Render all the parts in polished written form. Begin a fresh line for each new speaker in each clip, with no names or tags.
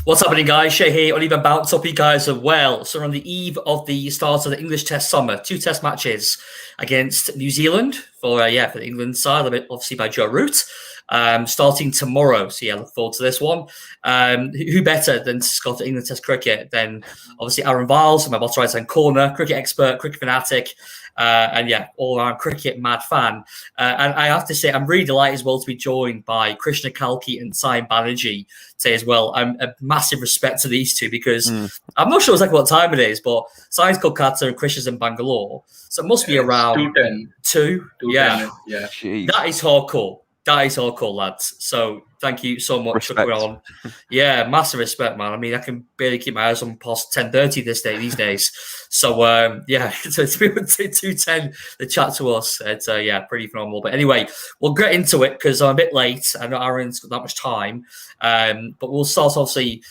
What's happening, guys? Shay here, Oliver Bounce. Hope you guys are well. So, we're on the eve of the start of the English Test summer. 2 Test matches against New Zealand for the England side, obviously by Joe Root, starting tomorrow. So, look forward to this one. Who better than to scout England Test cricket than obviously Aaron Viles, my bottom right hand corner, cricket expert, cricket fanatic. All-around cricket mad fan. And I have to say, I'm really delighted as well to be joined by Krishna Kalki and Saim Banerjee today as well. I'm a massive respect to these two because I'm not sure exactly what time it is, but Saim's Kolkata and Krishna's in Bangalore. So it must be around
2:10.
2? Yeah.
Jeez.
That is hardcore. That is hardcore, lads. So thank you so much for coming on. Yeah, massive respect, man. I mean, I can barely keep my eyes on past 10:30 these days. So so to be able to 2:10 the chat to us, it's pretty phenomenal. But anyway, we'll get into it because I'm a bit late. I know Aaron's got that much time, but we'll start obviously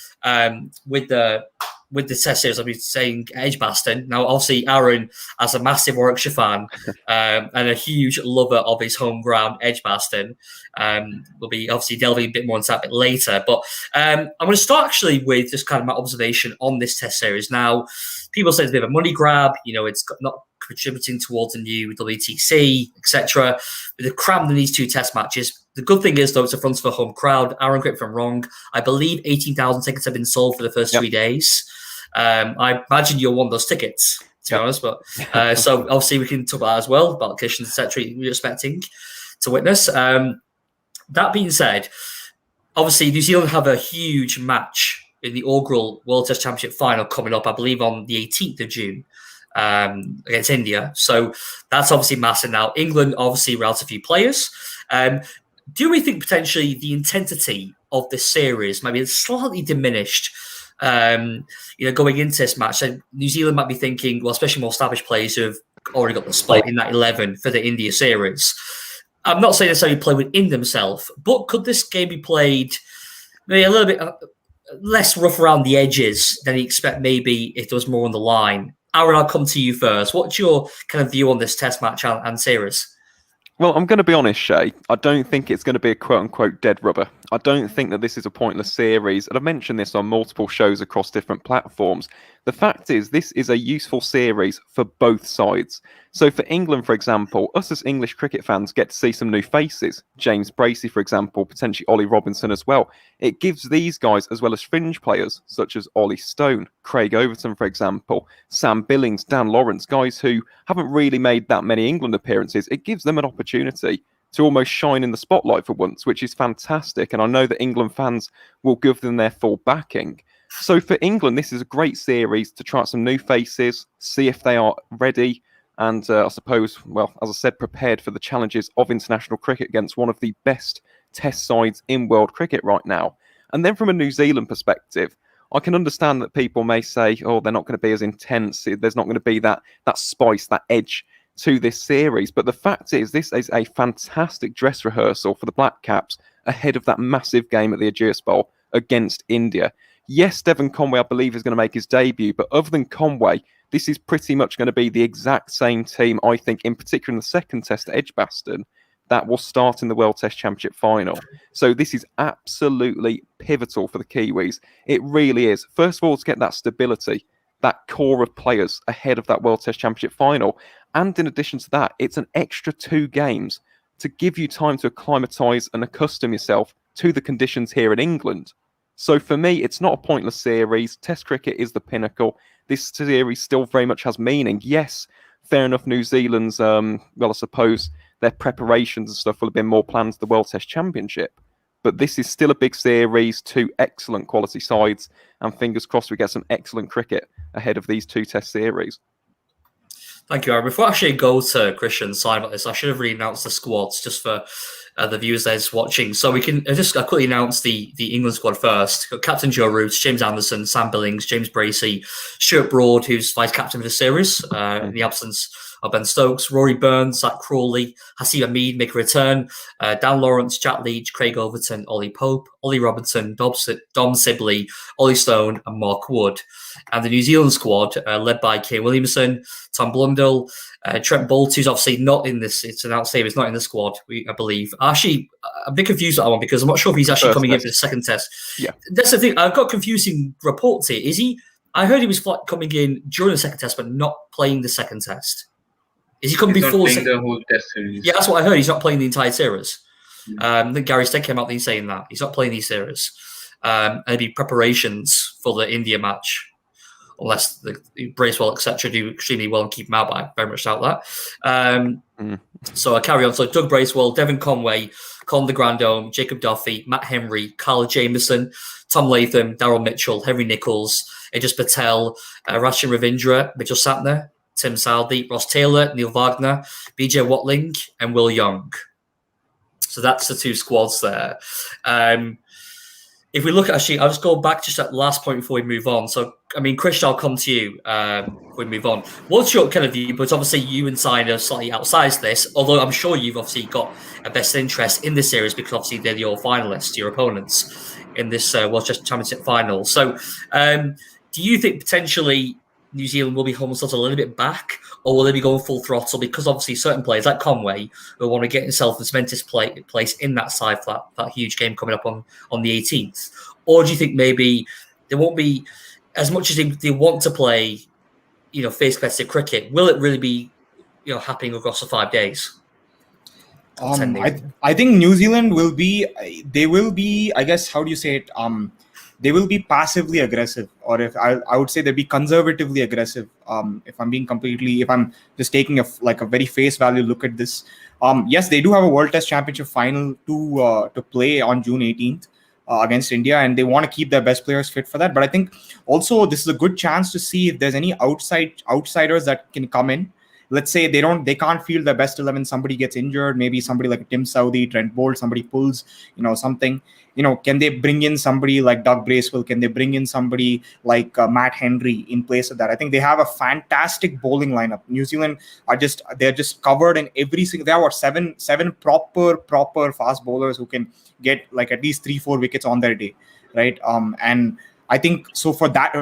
with the test series. I'll be saying Edgbaston. Now, obviously, Aaron, as a massive Warwickshire fan and a huge lover of his home ground, Edgbaston, we'll be obviously delving a bit more into that a bit later. But I'm going to start actually with just kind of my observation on this test series. Now, people say it's a bit of a money grab. It's not contributing towards a new WTC, etc. But they've crammed in these 2 test matches. The good thing is, though, it's a front of a home crowd. Aaron, correct me if I'm wrong. I believe 18,000 tickets have been sold for the first 3 days. I imagine you're one of those tickets, to be honest. But so obviously we can talk about that as well, about conditions, etc. You're expecting to witness. That being said, obviously New Zealand have a huge match in the inaugural World Test Championship final coming up, I believe, on the 18th of June against India. So that's obviously massive. Now, England obviously relatively few players. Do we think potentially the intensity of this series might be slightly diminished? Going into this match, so New Zealand might be thinking, well, especially more established players who have already got the spot in that 11 for the India series. I'm not saying necessarily play within themselves, but could this game be played maybe a little bit less rough around the edges than you expect maybe if there was more on the line? Aaron, I'll come to you first. What's your kind of view on this test match and series?
Well, I'm going to be honest, Shay. I don't think it's going to be a quote-unquote dead rubber. I don't think that this is a pointless series. And I've mentioned this on multiple shows across different platforms. The fact is, this is a useful series for both sides. So for England, for example, us as English cricket fans get to see some new faces. James Bracey, for example, potentially Ollie Robinson as well. It gives these guys, as well as fringe players, such as Ollie Stone, Craig Overton, for example, Sam Billings, Dan Lawrence, guys who haven't really made that many England appearances. It gives them an opportunity to almost shine in the spotlight for once, which is fantastic. And I know that England fans will give them their full backing. So for England, this is a great series to try out some new faces, see if they are ready, and I suppose, well, as I said, prepared for the challenges of international cricket against one of the best test sides in world cricket right now. And then from a New Zealand perspective, I can understand that people may say, oh, they're not going to be as intense, there's not going to be that spice, that edge to this series. But the fact is, this is a fantastic dress rehearsal for the Black Caps ahead of that massive game at the Ageas Bowl against India. Yes, Devon Conway, I believe, is going to make his debut, but other than Conway, this is pretty much going to be the exact same team, I think, in particular in the second test at Edgbaston, that will start in the World Test Championship final. So this is absolutely pivotal for the Kiwis. It really is. First of all, to get that stability, that core of players ahead of that World Test Championship final. And in addition to that, it's an extra 2 games to give you time to acclimatise and accustom yourself to the conditions here in England. So for me, it's not a pointless series. Test cricket is the pinnacle. This series still very much has meaning. Yes, fair enough, New Zealand's, I suppose their preparations and stuff will have been more planned to the World Test Championship. But this is still a big series, 2 excellent quality sides, and fingers crossed we get some excellent cricket ahead of these 2 test series.
Thank you, Aaron. Before I actually go to Christian and sign about this, I should have announced the squads just for the viewers that's watching. So we can just quickly announce the England squad first. Got Captain Joe Root, James Anderson, Sam Billings, James Bracey, Stuart Broad, who's vice captain of the series in the absence Ben Stokes, Rory Burns, Zach Crawley, Haseeb Hameed make a return, Dan Lawrence, Jack Leach, Craig Overton, Ollie Pope, Ollie Robinson, Dom Sibley, Ollie Stone, and Mark Wood. And the New Zealand squad, led by Kane Williamson, Tom Blundell, Trent Boult, who's obviously not in this. It's announced here he's not in the squad, I believe. Actually, I'm a bit confused with that one because I'm not sure if he's actually coming in for the second test.
Yeah.
That's the thing. I've got confusing reports here. Is he? I heard he was coming in during the second test, but not playing the second test. Is he coming before
the whole test series?
Yeah, that's what I heard. He's not playing the entire series. I think Gary Stead came out and saying that he's not playing these series. And it'd be preparations for the India match, unless the Bracewell, etc., do extremely well and keep him out. But I very much doubt that. So I carry on. So Doug Bracewell, Devon Conway, Colin de Grandome, Jacob Duffy, Matt Henry, Kyle Jameson, Tom Latham, Daryl Mitchell, Henry Nichols, Ajaz Patel, Rachin Ravindra, Mitchell Sapner, Tim Southey, Ross Taylor, Neil Wagner, BJ Watling, and Will Young. So that's the two squads there. If we look at, actually, I'll just go back just at the last point before we move on. So, I mean, Christian, I'll come to you before we move on. What's your kind of view? But obviously, you and Sign are slightly outside this, although I'm sure you've obviously got a vested interest in this series because obviously they're your finalists, your opponents in this World Chess Championship final. So, do you think potentially New Zealand will be holding themselves a little bit back, or will they be going full throttle? Because obviously certain players like Conway will want to get himself and cement his place in that side for that huge game coming up on the 18th. Or do you think maybe there won't be, as much as they want to play, face competitive cricket, will it really be, happening across the 5 days?
I think New Zealand will be, I guess, how do you say it? They will be passively aggressive, or if I would say they'll be conservatively aggressive. If I'm just taking a very face value look at this. Yes, they do have a World Test Championship final to play on June 18th against India, and they want to keep their best players fit for that. But I think also this is a good chance to see if there's any outsiders that can come in. Let's say they can't field their best 11. Somebody gets injured, maybe somebody like Tim Southey, Trent Boult, somebody pulls, something. Can they bring in somebody like Doug Bracewell? Can they bring in somebody like Matt Henry in place of that? I think they have a fantastic bowling lineup. New Zealand they're just covered in every single. They have seven proper fast bowlers who can get like at least 3-4 wickets on their day, right? And I think so for that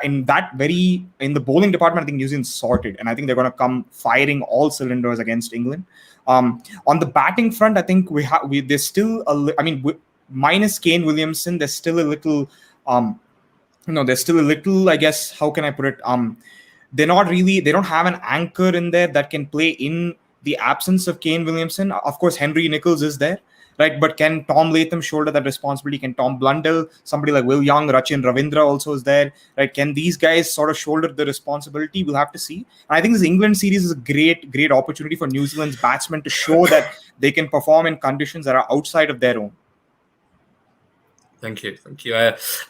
in the bowling department, I think New Zealand's sorted, and I think they're going to come firing all cylinders against England. On the batting front, I think there's still minus Kane Williamson, there's still a little, I guess, how can I put it? They don't have an anchor in there that can play in the absence of Kane Williamson. Of course, Henry Nichols is there. Right, but can Tom Latham shoulder that responsibility? Can Tom Blundell, somebody like Will Young, Rachin Ravindra also is there? Right, can these guys sort of shoulder the responsibility? We'll have to see. And I think this England series is a great opportunity for New Zealand's batsmen to show that they can perform in conditions that are outside of their own.
Thank you.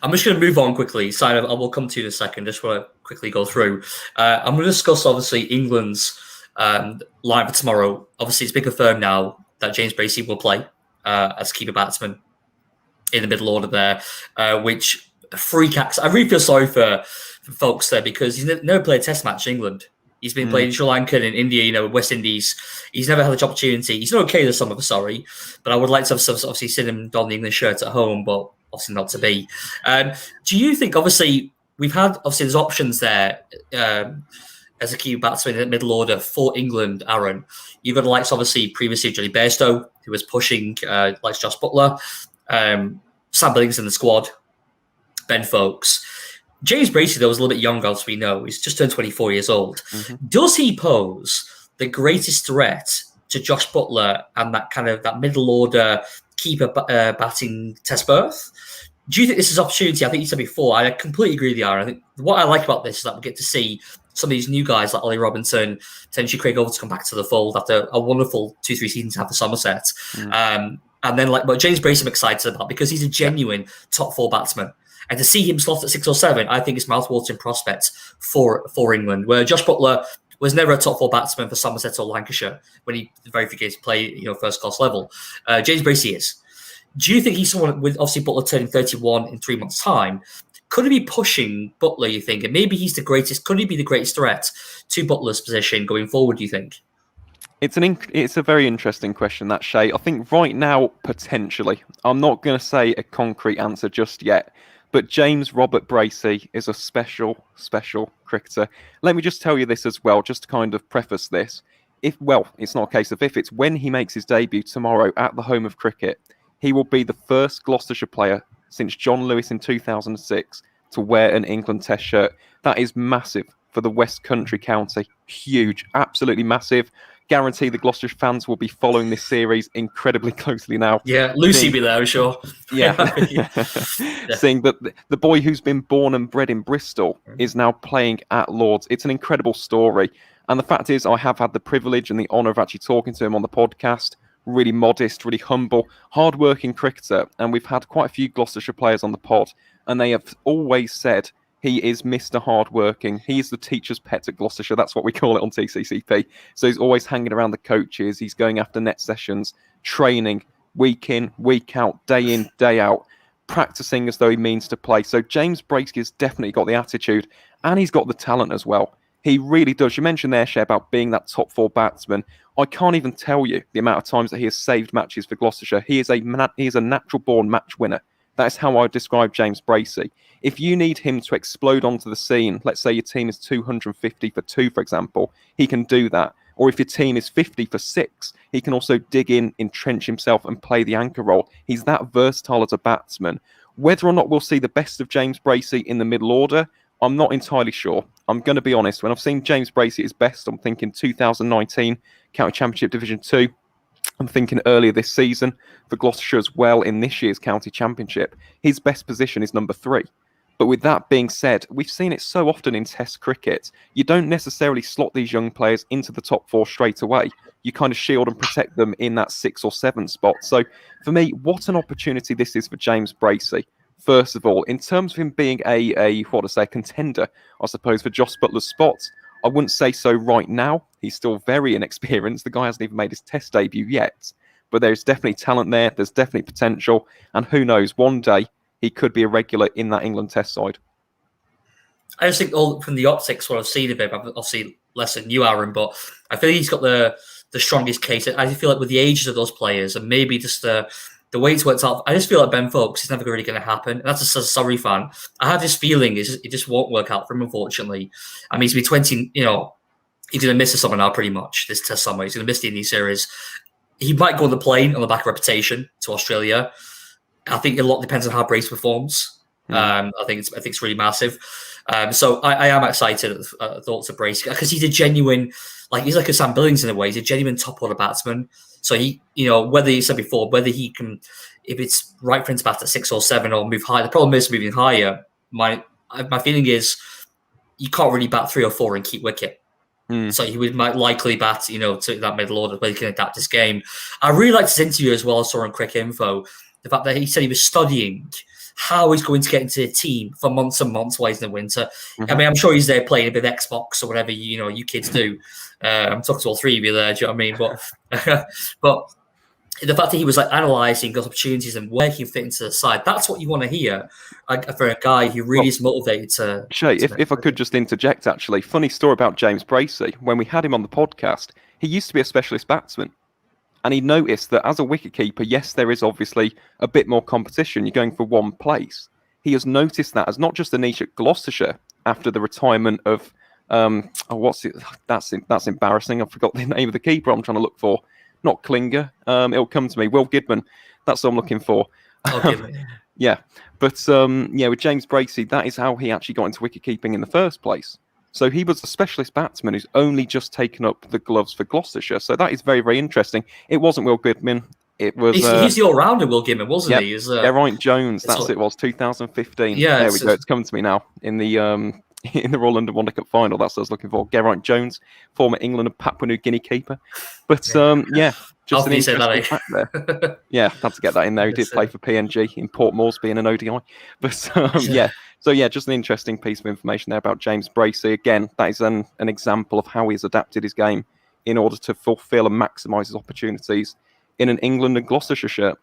I'm just going to move on quickly. Simon, I will come to you in a second. Just want to quickly go through. I'm going to discuss obviously England's line for tomorrow. Obviously, it's been confirmed now that James Bracey will play as keeper batsman in the middle order there, which freak acts. I really feel sorry for folks there because he's never played a test match in England. He's been playing in Sri Lanka and in India, West Indies. He's never had the opportunity. He's not okay this summer, sorry, but I would like to have obviously seen him don the English shirt at home, but obviously not to be. Do you think, obviously, we've had, obviously, there's options there as a key batsman in the middle order for England, Aaron. You've got the likes, obviously, previously Johnny Bairstow, who was pushing like Josh Butler, Sam Billings in the squad, Ben Foakes. James Bracey, though, was a little bit younger, as we know. He's just turned 24 years old. Mm-hmm. Does he pose the greatest threat to Josh Butler and that middle order keeper batting test berth? Do you think this is an opportunity? I think you said before, I completely agree with you, Aaron. I think what I like about this is that we get to see some of these new guys like Ollie Robinson, potentially Craig Overton come back to the fold after a wonderful 2-3 seasons after Somerset. And then, but James Bracey I'm excited about because he's a genuine top 4 batsman. And to see him slot at 6 or 7, I think it's mouthwatering prospects for England, where Josh Butler was never a top 4 batsman for Somerset or Lancashire when he very few games played, first class level. James Bracey is. Do you think he's someone with obviously Butler turning 31 in 3 months' time? Could he be pushing Butler, you think? And maybe he's the greatest. Could he be the greatest threat to Butler's position going forward, do you think?
It's a very interesting question, that, Shay. I think right now, potentially. I'm not going to say a concrete answer just yet. But James Robert Bracey is a special, special cricketer. Let me just tell you this as well, just to kind of preface this. It's not a case of if, it's when he makes his debut tomorrow at the home of cricket, he will be the first Gloucestershire player since John Lewis in 2006 to wear an England Test shirt. That is massive for the West Country county. Huge, absolutely massive. Guarantee the Gloucestershire fans will be following this series incredibly closely now.
Yeah, Lucy will be there, I'm sure.
Yeah. Seeing that the boy who's been born and bred in Bristol is now playing at Lord's. It's an incredible story. And the fact is, I have had the privilege and the honour of actually talking to him on the podcast. Really modest, really humble, hard-working cricketer. And we've had quite a few Gloucestershire players on the pod. And they have always said he is Mr. Hardworking. He is the teacher's pet at Gloucestershire. That's what we call it on TCCP. So he's always hanging around the coaches. He's going after net sessions, training week in, week out, day in, day out, practicing as though he means to play. So James Bracey has definitely got the attitude and he's got the talent as well. He really does. You mentioned there, Shay, about being that top 4 batsman. I can't even tell you the amount of times that he has saved matches for Gloucestershire. He is a natural-born match winner. That is how I would describe James Bracey. If you need him to explode onto the scene, let's say your team is 250 for 2, for example, he can do that. Or if your team is 50 for 6, he can also dig in, entrench himself and play the anchor role. He's that versatile as a batsman. Whether or not we'll see the best of James Bracey in the middle order, I'm not entirely sure. I'm going to be honest. When I've seen James Bracey at his best, I'm thinking 2019 County Championship Division 2. I'm thinking earlier this season for Gloucestershire as well in this year's County Championship. His best position is number 3. But with that being said, we've seen it so often in Test cricket. You don't necessarily slot these young players into the top 4 straight away. You kind of shield and protect them in that 6 or 7 spot. So for me, what an opportunity this is for James Bracey. First of all, in terms of him being a contender, I suppose, for Jos Buttler's spot, I wouldn't say so right now. He's still very inexperienced. The guy hasn't even made his Test debut yet. But there's definitely talent there. There's definitely potential. And who knows, one day he could be a regular in that England Test side.
I just think from the optics, what I've seen of him, obviously less than you, Aaron, but I feel he's got the strongest case. I feel like with the ages of those players and maybe just the way it's worked out, I just feel like Ben Foakes is never really going to happen. And that's a Surrey fan. I have this feeling it just won't work out for him, unfortunately. I mean, he's been 20, he's going to miss the summer now pretty much, this Test summer. He's going to miss the Indies series. He might go on the plane on the back of Reputation to Australia. I think a lot depends on how Brace performs. I think it's really massive. So I am excited at the thoughts of Brace because he's a genuine, he's like a Sam Billings in a way. He's a genuine top order batsman. So he, whether you said before, whether he can, if it's right for him to bat at 6 or 7 or move higher. The problem is moving higher. My feeling is you can't really bat 3 or 4 and keep wicket. So he might likely bat, to that middle order where he can adapt his game. I really liked his interview as well. I saw on Cricket Info the fact that he said he was studying how he's going to get into the team for months and months while he's in the winter. I mean, I'm sure he's there playing a bit of Xbox or whatever you kids do. I'm talking to all 3 of you there, do you know what I mean? But the fact that he was analysing those opportunities and where he can fit into the side, that's what you want to hear for a guy who really is motivated to...
Shay, if I could just interject, actually, funny story about James Bracey. When we had him on the podcast, he used to be a specialist batsman. And he noticed that as a wicketkeeper, yes, there is obviously a bit more competition. You're going for one place. He has noticed that as not just a niche at Gloucestershire after the retirement of... That's embarrassing. I forgot the name of the keeper I'm trying to look for. Not Klinger. It'll come to me. Will Gidman. That's what I'm looking for. Yeah. But with James Bracey, that is how he actually got into wicketkeeping in the first place. So he was a specialist batsman who's only just taken up the gloves for Gloucestershire. So that is very, very interesting. It wasn't Will Gidman. It was...
He's the all-rounder, Will Gidman, wasn't he?
Geraint Jones. That's it was, 2015. Yeah, there we go. It's coming to me now. In the Royal London Wonder Cup final, that's what I was looking for. Geraint Jones, former England and Papua New Guinea keeper. But just an interesting fact there. Yeah, had to get that in there. He did play for PNG in Port Moresby in an ODI. But just an interesting piece of information there about James Bracey. Again, that is an example of how he's adapted his game in order to fulfil and maximise his opportunities in an England and Gloucestershire shirt.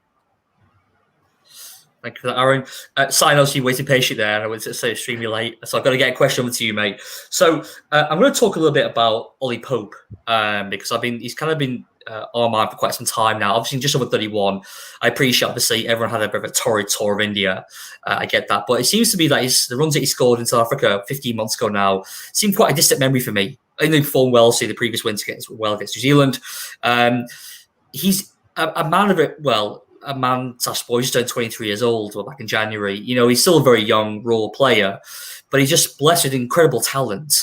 Thank you for that, Aaron. Sign us, you waited patient there. I was so extremely late, so I've got to get a question over to you, mate. So I'm going to talk a little bit about Ollie Pope because he's kind of been on my mind for quite some time now. Obviously, just over 31. I appreciate, obviously, everyone had a bit of a torrid tour of India. I get that, but it seems to be that the runs that he scored in South Africa 15 months ago now seem quite a distant memory for me. I think they performed well, see the previous wins against New Zealand. He's a man of it. Well, a man, I suppose, he's turned 23 years old back in January. He's still a very young, raw player, but he's just blessed with incredible talent.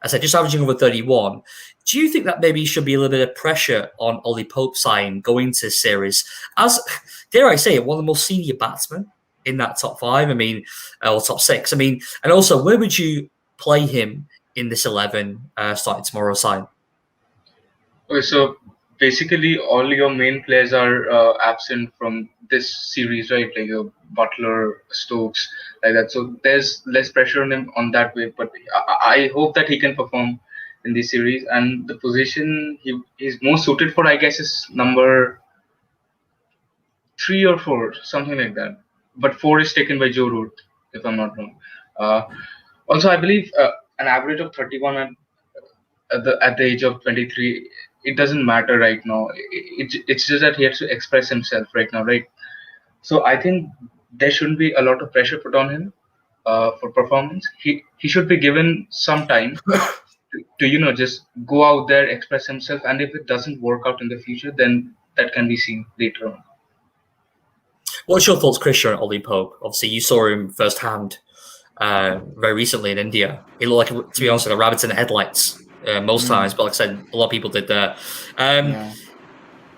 As I said, just averaging over 31. Do you think that maybe should be a little bit of pressure on Ollie Pope's side going to series? As, dare I say it, one of the most senior batsmen in that top 5, or top 6. And also, where would you play him in this 11 starting tomorrow's side?
Okay, so basically all your main players are absent from this series, right? Like Butler, Stokes, like that. So there's less pressure on him on that way. But I hope that he can perform in this series. And the position he's most suited for, I guess, is number 3 or 4, something like that. But 4 is taken by Joe Root, if I'm not wrong. Also, I believe an average of 31 at the age of 23. It doesn't matter right now. It's just that he has to express himself right now, right? So I think there shouldn't be a lot of pressure put on him for performance. He should be given some time to just go out there, express himself, and if it doesn't work out in the future, then that can be seen later on.
What's your thoughts, Christian, on Ollie Pope? Obviously, you saw him firsthand very recently in India. He looked like, to be honest, like a rabbit in the headlights. Most times, but like I said, a lot of people did that.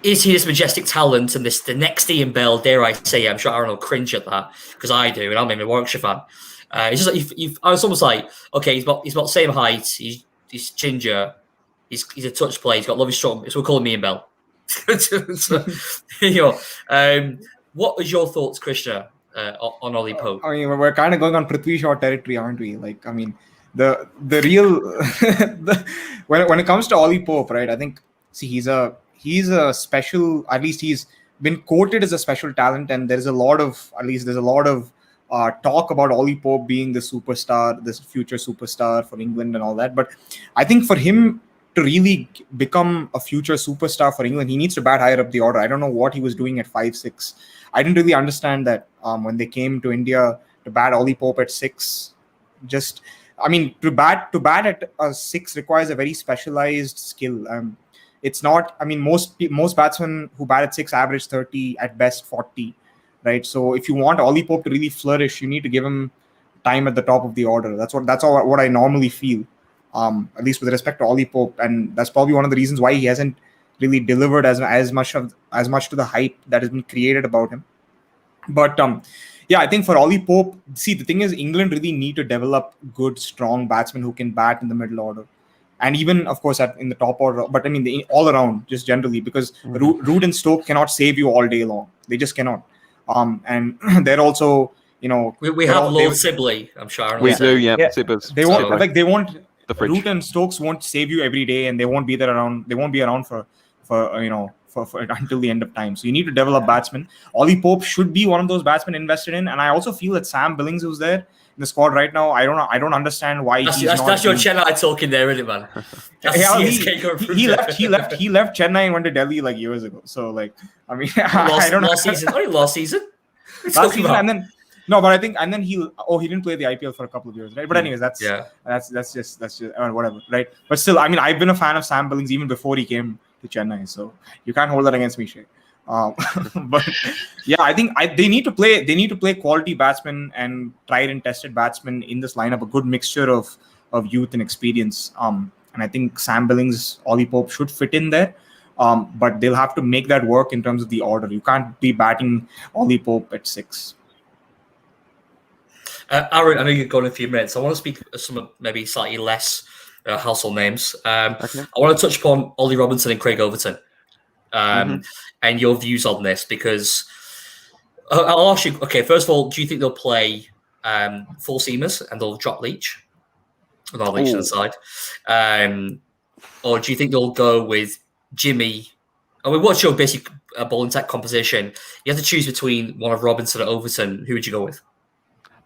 Is he this majestic talent and the next Ian Bell? Dare I say it? I'm sure Aaron will cringe at that because I do, and I'm a Warwickshire fan. It's just like I was almost like, okay, he's about the same height. He's ginger. He's a touch play. He's got lovely strong. So we'll call him Ian Bell. So, what was your thoughts, Krishna, on Ollie Pope?
We're kind of going on Prithvi Shaw territory, aren't we? The real when it comes to Ollie Pope, right? I think he's a special. At least he's been quoted as a special talent, and there's a lot of talk about Ollie Pope being the superstar, this future superstar for England and all that. But I think for him to really become a future superstar for England, he needs to bat higher up the order. I don't know what he was doing at 5-6. I didn't really understand that when they came to India to bat Ollie Pope at 6. To bat at a 6 requires a very specialized skill. It's not. Most batsmen who bat at 6 average 30, at best 40, right? So if you want Ollie Pope to really flourish, you need to give him time at the top of the order. That's what I normally feel, at least with respect to Ollie Pope, and that's probably one of the reasons why he hasn't really delivered as much to the hype that has been created about him. But I think for Ollie Pope, the thing is, England really need to develop good, strong batsmen who can bat in the middle order. And even, of course, in the top order. But all around, just generally, because Root and Stoke cannot save you all day long. They just cannot. And they're also,
we have Lord Sibley, I'm sure.
We do, yeah. Sibbers.
They won't. Root and Stokes won't save you every day, and they won't be around for until the end of time. So you need to develop batsmen. Ollie Pope should be one of those batsmen invested in, and I also feel that Sam Billings, who's there in the squad right now, I don't understand why
that's your Chennai talking there, isn't it, man?
He left Chennai and went to Delhi like years ago. So I don't know.
Last season,
and then no, but I think and then he didn't play the IPL for a couple of years, right? But anyways, that's just whatever, right? But still, I've been a fan of Sam Billings even before he came to Chennai, so you can't hold that against me, Shay. But I think they need to play quality batsmen and tried and tested batsmen in this lineup, a good mixture of youth and experience. And I think Sam Billings, Ollie Pope should fit in there. But they'll have to make that work in terms of the order. You can't be batting Ollie Pope at 6.
Aaron, I know you've gone in a few minutes. I want to speak some maybe slightly less household names. I want to touch upon Ollie Robinson and Craig Overton and your views on this, because I'll ask you, okay, first of all, do you think they'll play full seamers and they'll drop Leach? With our Leach to the side. Or do you think they'll go with Jimmy? I mean, what's your basic bowling attack composition? You have to choose between one of Robinson and Overton. Who would you go with?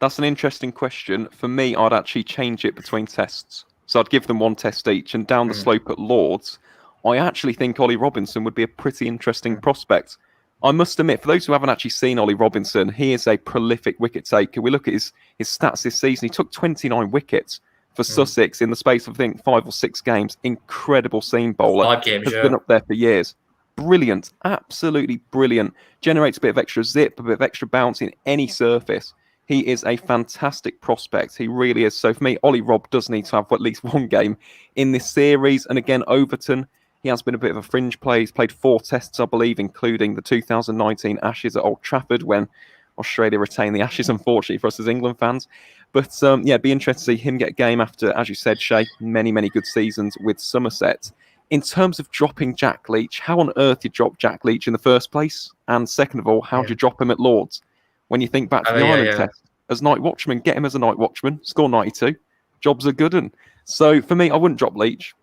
That's an interesting question. For me, I'd actually change it between tests. So I'd give them one test each. And down the slope at Lords, I actually think Ollie Robinson would be a pretty interesting prospect. I must admit, for those who haven't actually seen Ollie Robinson, he is a prolific wicket taker. We look at his stats this season. He took 29 wickets for Sussex in the space of, I think, 5 or 6 games. Incredible seam bowler.
5 games,
Has been up there for years. Brilliant. Absolutely brilliant. Generates a bit of extra zip, a bit of extra bounce in any surface. He is a fantastic prospect. He really is. So for me, Ollie Rob does need to have at least one game in this series. And again, Overton, he has been a bit of a fringe play. He's played 4 tests, I believe, including the 2019 Ashes at Old Trafford when Australia retained the Ashes, unfortunately, for us as England fans. But yeah, be interested to see him get a game after, as you said, Shay, many, many good seasons with Somerset. In terms of dropping Jack Leach, how on earth do you drop Jack Leach in the first place? And second of all, how do you drop him at Lords? When you think back to the Ireland test, as night watchman, get him as a night watchman, score 92, job's a good one. So for me, I wouldn't drop Leach.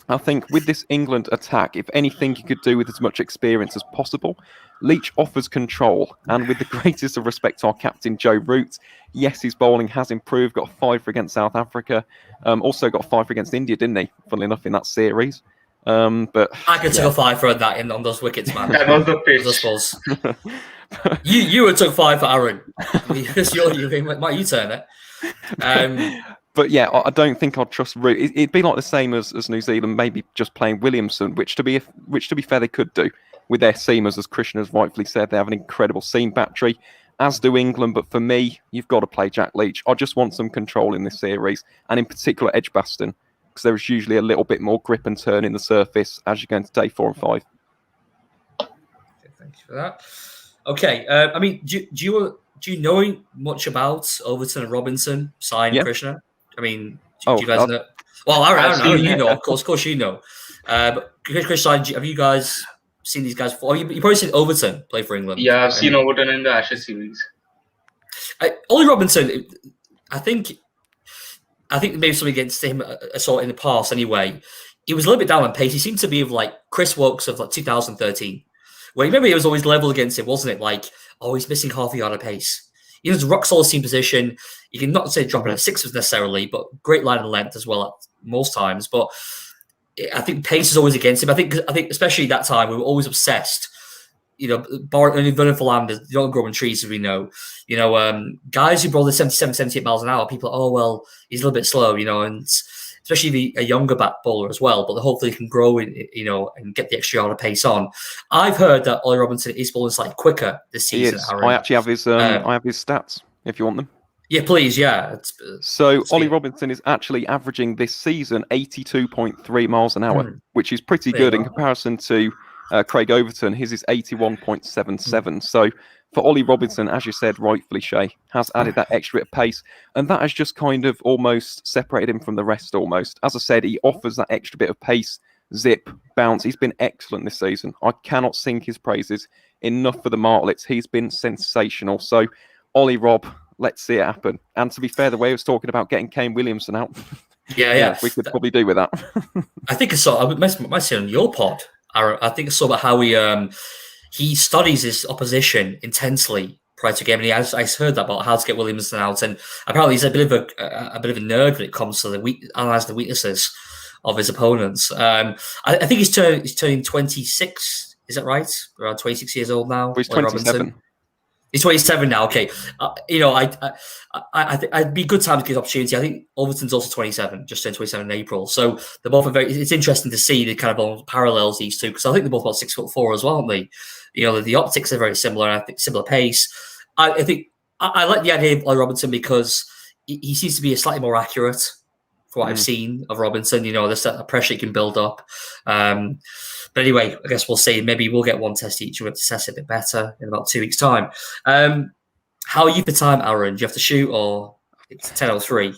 I think with this England attack, if anything you could do with as much experience as possible, Leach offers control. And with the greatest of respect to our captain, Joe Root, yes, his bowling has improved, got a 5 against South Africa, also got a 5 against India, didn't he, funnily enough, in that series. But
I could take a 5 for that on those wickets, man.
That was the pitch.
You would took 5 for Aaron. Might you turn it?
But yeah, I don't think I'd trust Root. It'd be like the same as New Zealand, maybe just playing Williamson, which to be fair they could do with their seamers, as Krishna has rightfully said. They have an incredible seam battery, as do England. But for me, you've got to play Jack Leach. I just want some control in this series, and in particular Edgbaston, because there is usually a little bit more grip and turn in the surface as you go into day 4 and 5.
Okay, thank you for that. Okay, I mean, do you know much about Overton and Robinson, Sai and Krishna? I mean, do you guys know? Well, Aaron, you know, of course, you know. But Chris, have you guys seen these guys before? You probably seen Overton play for England.
Yeah, I've seen Overton in the Ashes series.
Ollie Robinson, I think maybe something against him I saw in the past anyway. He was a little bit down on pace. He seemed to be of like Chris Woakes of like 2013. Where remember he was always level against him, wasn't it? Like, oh, he's missing half a yard of pace. He has a rock solid seam position. You can not say dropping at 6s necessarily, but great line and length as well at most times. But I think pace is always against him. I think especially that time we were always obsessed. You know, Vernon Philander, you don't grow on trees as we know. You know, guys who bowl 77, 78 miles an hour, people are, oh, well, he's a little bit slow, you know, and especially a younger bat bowler as well, but hopefully he can grow, you know, and get the extra yard of pace on. I've heard that Ollie Robinson is bowling slightly quicker this season.
He is. I actually have his stats if you want them.
Yeah, please, yeah.
So Ollie Robinson is actually averaging this season 82.3 miles an hour, which is pretty good in comparison to Craig Overton. His is 81.77. So for Ollie Robinson, as you said, rightfully, Shay, has added that extra bit of pace. And that has just kind of almost separated him from the rest almost. As I said, he offers that extra bit of pace, zip, bounce. He's been excellent this season. I cannot sing his praises enough for the Martlets. He's been sensational. So Ollie Rob, let's see it happen. And to be fair, the way he was talking about getting Kane Williamson out,
yeah,
we could probably do with that.
I think I saw, I might say on your pod, I think I saw about how he studies his opposition intensely prior to a game, and I heard that about how to get Williamson out, and apparently he's a bit of a nerd when it comes to analyze the weaknesses of his opponents. I think he's turning 26. Is that right? Around 26 years old now.
He's 27.
He's 27 now. Okay, you know, I think it'd be a good time to give opportunity. I think Overton's also 27, just turned 27 in April. So they're both it's interesting to see the kind of parallels these two, because I think they're both about 6'4" as well, aren't they? You know, the optics are very similar. I think similar pace. I think I like the idea of Ollie Robinson because he seems to be slightly more accurate for what I've seen of Robinson. You know, there's that pressure he can build up. But anyway, I guess we'll see. Maybe we'll get one test each. We'll assess it a bit better in about 2 weeks' time. How are you for time, Aaron? Do you have to shoot or it's 10:03?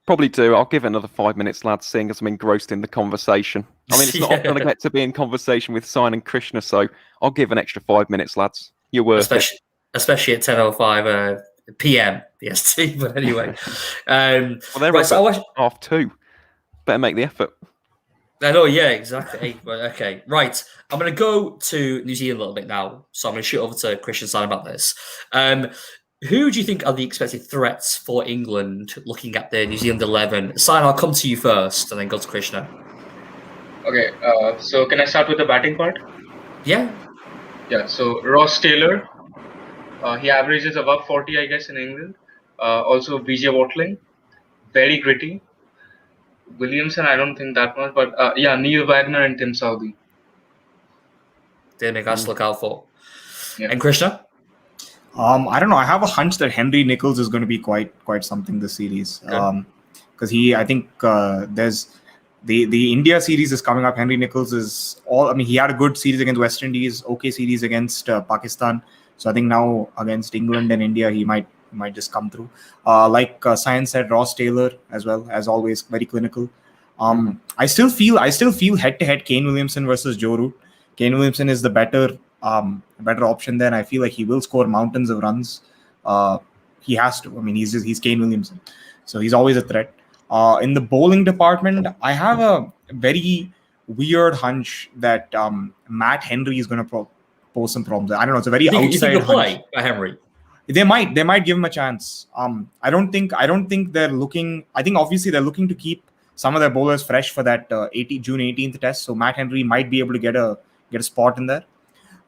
Probably do. I'll give it another 5 minutes, lads, seeing as I'm engrossed in the conversation. I mean, it's not often I get to be in conversation with Sign and Krishna, so I'll give an extra 5 minutes, lads. You're worth it.
Especially at 10:05 p.m. BST. But anyway.
Well, they're right, so 2:30. Better make the effort.
I know, yeah, exactly. Okay, right. I'm going to go to New Zealand a little bit now. So I'm going to shoot over to Christian Stein about this. Who do you think are the expected threats for England looking at the New Zealand 11? Stein, I'll come to you first and then go to Krishna.
Okay, so can I start with the batting part?
Yeah.
Yeah, so Ross Taylor, he averages above 40, I guess, in England. Also, Vijay Watling, very gritty. Williamson, I don't think that much, but yeah, Neil Wagner and Tim Southey.
Mm.
They're guys to look out for.
Yeah.
And Krishna?
I don't know. I have a hunch that Henry Nicholls is going to be quite something this series. Because I think there's the India series is coming up. Henry Nicholls is he had a good series against West Indies, okay series against Pakistan. So I think now against England and India, he might just come through. Like Science said, Ross Taylor as well, as always, very clinical. I still feel head-to-head Kane Williamson versus Joe Root. Kane Williamson is the better option there, and I feel like he will score mountains of runs. He has to. I mean, he's Kane Williamson, so he's always a threat. In the bowling department, I have a very weird hunch that Matt Henry is going to pose some problems. I don't know. It's a very outside
you think he'll
hunch.
play Henry?
They might give him a chance. I don't think they're looking. I think obviously they're looking to keep some of their bowlers fresh for that June 18th test. So Matt Henry might be able to get a spot in there.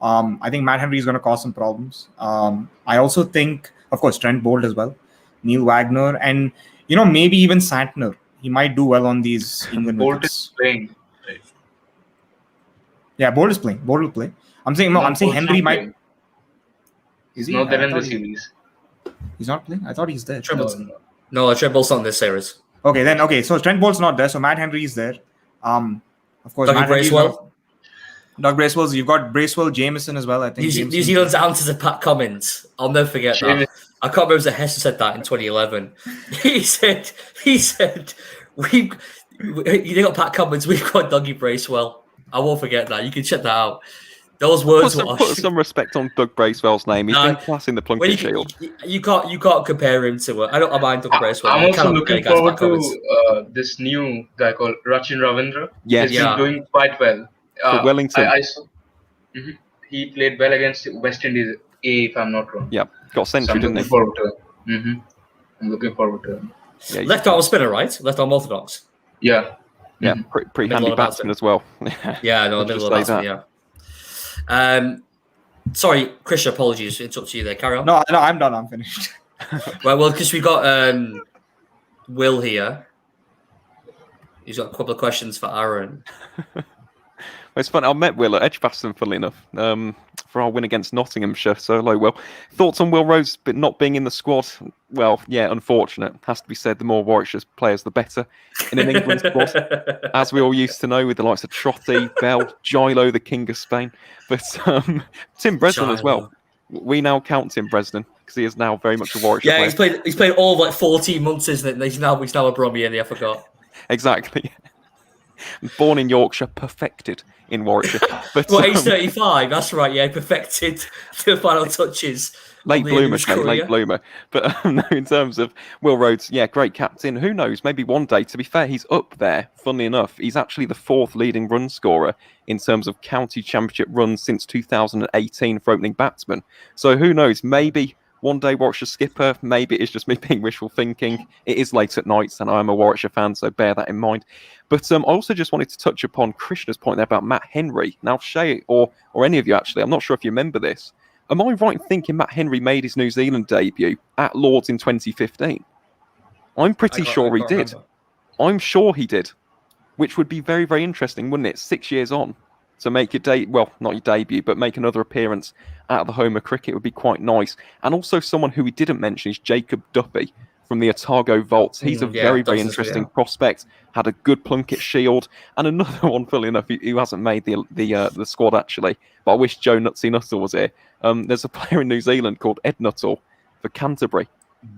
I think Matt Henry is going to cause some problems. I also think, of course, Trent Bolt as well, Neil Wagner, and maybe even Santner. He might do well on these England
Bolt
wickets.
is playing. Right.
Yeah, Bolt is playing. Bolt will play. I'm saying Henry might.
Playing.
Is
He's
he?
not there
I
in the
thought
series.
He's not playing. I thought he's there.
No, Trent Bolt's not in this series.
Okay. So Trent Bolt's not there. So Matt Henry is there. Of course,
Dougie Bracewell.
Doug Bracewell. You've got Bracewell, Jameson as well. I think
New Zealand's answer to Pat Cummins. I'll never forget that. I can't remember if Hester said that in 2011. He said you got Pat Cummins, we've got Dougie Bracewell. I won't forget that. You can check that out. Those words
put some respect on Doug Bracewell's name. He's been classing the Plunkett Shield.
You can't compare him to. I don't mind Doug Bracewell.
I'm also looking forward to this new guy called Rachin Ravindra.
Yes,
he's been doing quite well.
For Wellington.
I saw, he played well against West Indies A, if I'm not wrong.
Yeah, got a century, didn't he?
I'm looking forward to him.
Yeah, left arm spinner, right? Left arm orthodox.
Yeah.
Yeah, pretty handy batsman as well.
Yeah, no, middle of batsman, yeah. Sorry, Christian, apologies to interrupt you there. Carry on.
No, I'm done. I'm finished.
Well, because we've got Will here. He's got a couple of questions for Aaron.
It's fun. I met Will at Edgbaston, funnily enough, for our win against Nottinghamshire. So, hello, Will. Thoughts on Will Rose not being in the squad? Well, yeah, unfortunate. Has to be said, the more Warwickshire players, the better in an England squad. As we all used to know, with the likes of Trotty, Bell, Gilo, the King of Spain. But Tim Bresnan as well. We now count Tim Bresnan because he is now very much a Warwickshire player.
Yeah, he's played all of like 14 months, isn't it? He's now a Bromley, and I forgot.
Exactly. Born in Yorkshire, perfected in Warwickshire. But,
age 35, that's right, yeah, perfected the final touches.
Late bloomer. But no, in terms of Will Rhodes, yeah, great captain. Who knows, maybe one day, to be fair, he's up there. Funnily enough, he's actually the 4th leading run scorer in terms of county championship runs since 2018 for opening batsman. So who knows, maybe one day Warwickshire skipper, maybe it's just me being wishful thinking. It is late at night and I'm a Warwickshire fan, so bear that in mind. But I also just wanted to touch upon Krishna's point there about Matt Henry. Now, Shay, or any of you actually, I'm not sure if you remember this. Am I right in thinking Matt Henry made his New Zealand debut at Lords in 2015? I'm pretty sure he did. I'm sure he did, which would be very, very interesting, wouldn't it? 6 years on. So make your not your debut, but make another appearance at the home of cricket would be quite nice. And also someone who we didn't mention is Jacob Duffy from the Otago Vaults. He's a very, very interesting prospect. Had a good Plunkett Shield. And another one, funnily enough, who hasn't made the squad actually, but I wish Joe Nutsy Nuttall was here. There's a player in New Zealand called Ed Nuttall for Canterbury,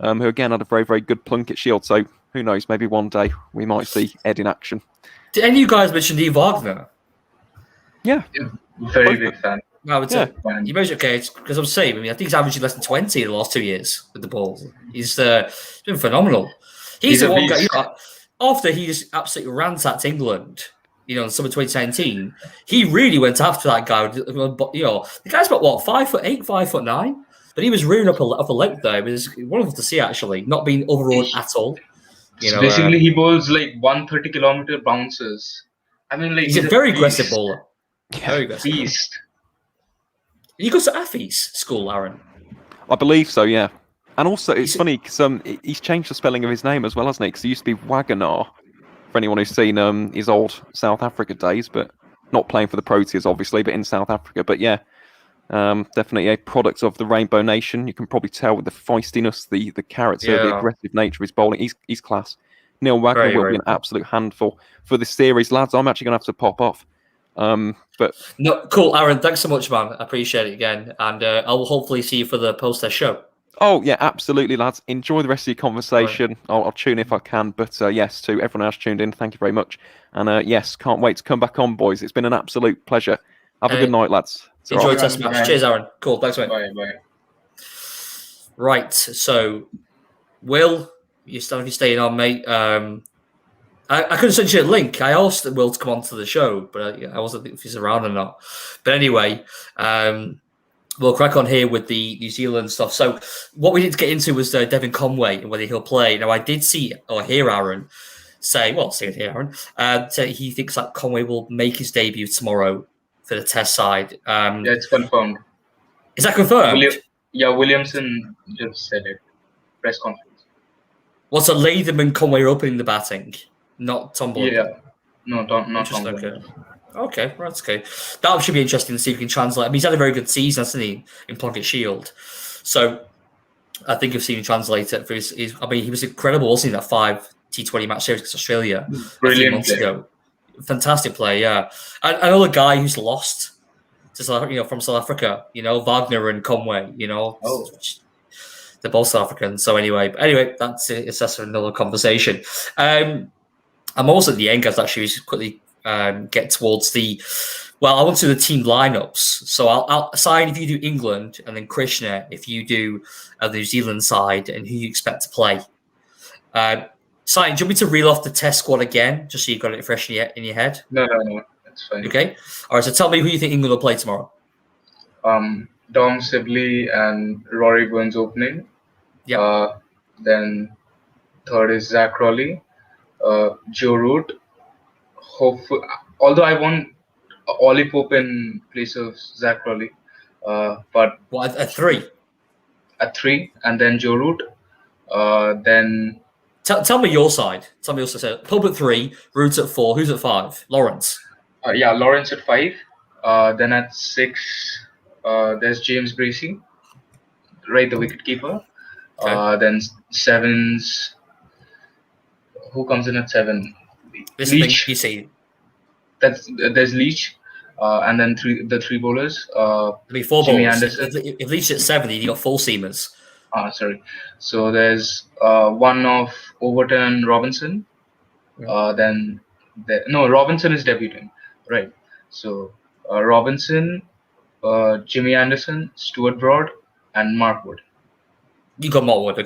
who again had a very, very good Plunkett Shield. So who knows, maybe one day we might see Ed in action.
Did any of you guys mention Dean Wagner?
Yeah.
Very big fan.
No, you mentioned because I'm saying, I think he's averaging less than 20 in the last 2 years with the ball. He's been phenomenal. He's the one guy, after he just absolutely ransacked England in summer 2019, he really went after that guy. The guy's about what, 5'8", 5'9", but he was rearing up a leg there. It was wonderful to see, actually, not being overawed at all.
So basically, he bowls like 130-kilometer bounces. I mean, like
he's a very aggressive bowler.
Yeah.
Very aggressive.
Beast.
You go to Affy's school, Aaron?
I believe so, yeah. And also, it's funny because he's changed the spelling of his name as well, hasn't he? Because he used to be Wagonar, for anyone who's seen his old South Africa days, but not playing for the Proteas, obviously, but in South Africa. But yeah, definitely a product of the Rainbow Nation. You can probably tell with the feistiness, the character, the aggressive nature of his bowling. He's class. Neil Wagner will be an absolute handful for this series, lads. I'm actually going to have to pop off. But
no, cool, Aaron. Thanks so much, man. I appreciate it again, and I will hopefully see you for the post-test show.
Oh yeah, absolutely, lads. Enjoy the rest of your conversation. Right. I'll tune if I can. But yes, to everyone else tuned in, thank you very much. And yes, can't wait to come back on, boys. It's been an absolute pleasure. Have a good night, lads.
Enjoy test match. Cheers, Aaron. Cool. Thanks, mate.
Bye.
Right. So, Will, you're staying on, mate. I couldn't send you a link. I asked Will to come onto the show, but I wasn't if he's around or not. But anyway, we'll crack on here with the New Zealand stuff. So what we did get into was Devon Conway and whether he'll play. Now, I did see or hear Aaron say he thinks that Conway will make his debut tomorrow for the test side.
Yeah, it's confirmed.
Is that confirmed?
Williamson just said it. Press conference.
What's a Latham and Conway are opening the batting? Not Tom Boyd.
Yeah. No, not Tom Boyd.
Okay, that's okay. That should be interesting to see if we can translate. I mean, he's had a very good season, hasn't he, in Plunket Shield? So I think I've seen him translate it for his. I mean, he was incredible, wasn't he, that 5 T20 match series against Australia a few months ago. Fantastic play, yeah. And another guy who's lost to from South Africa, Wagner and Conway, they're both South African. So anyway, that's another conversation. I'm also at the end, guys. Actually, we should quickly get towards the. Well, I want to do the team lineups. So I'll assign if you do England, and then Krishna if you do the New Zealand side, and who you expect to play. Sign, do you want me to reel off the test squad again, just so you've got it fresh in your head?
No, that's fine.
Okay. All right. So tell me who you think England will play tomorrow.
Dom Sibley and Rory Burns opening.
Yeah.
Then third is Zach Rowley. Joe Root. Although I want Ollie Pope in place of Zach Rowley, but
at 3?
At 3, and then Joe Root. Then
tell me your side. Tell me your side. Pope at 3, Root at 4. Who's at 5? Lawrence.
Lawrence at 5. Then at 6, there's James Bracey, right, the wicketkeeper. Okay. Then 7's. Who comes in at 7?
Leach. You see.
There's Leach, and then the 3 bowlers.
There'll be 4
Jimmy
bowlers.
Anderson.
If Leach at 7, you got 4 seamers.
Sorry. So there's one of Overton and Robinson. Then Robinson is debuting, right? So Robinson, Jimmy Anderson, Stuart Broad, and Mark Wood.
You got Mark Wood.